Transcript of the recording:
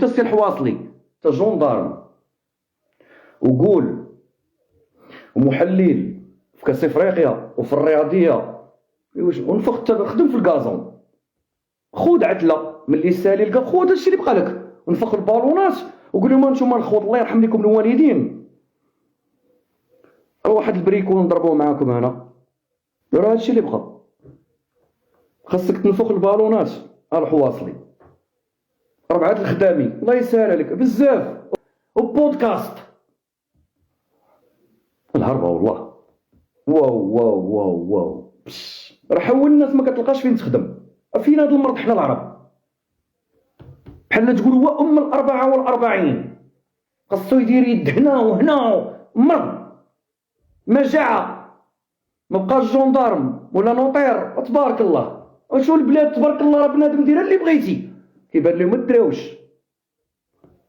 وانت السي الحواصلي انت جوندارم وقول ومحلل في كاس افريقيا وفي الرياضيه ونفخ خدم في الكازون، خود عتله من اللي سالي لقى، خود هادشي اللي بقى لك، ونفخ البالونات وقول لهم انتم الخوت الله يرحم لكم الوالدين، واحد البريكو نضربوه معاكم هنا، راه هادشي اللي بقى. خاصك تنفخ البالونات الحواصلي، ربعات الخدامي الله يسهل عليك بزاف، وبودكاست الهربه والله. واو واو واو واو راه حول الناس ما كتلقاش فين تخدم. فين هذا المرض حنا العرب؟ بحال تقول هو ام الاربعه والاربعين، خاصو يدير يد هنا وهنا، مرض مجاعه، ما بقاش جوندارم ولا نوطير. تبارك الله، وشو البلاد تبارك الله، راه بنادم ديرها اللي بغيتي، كيبان لهم ما دراوش.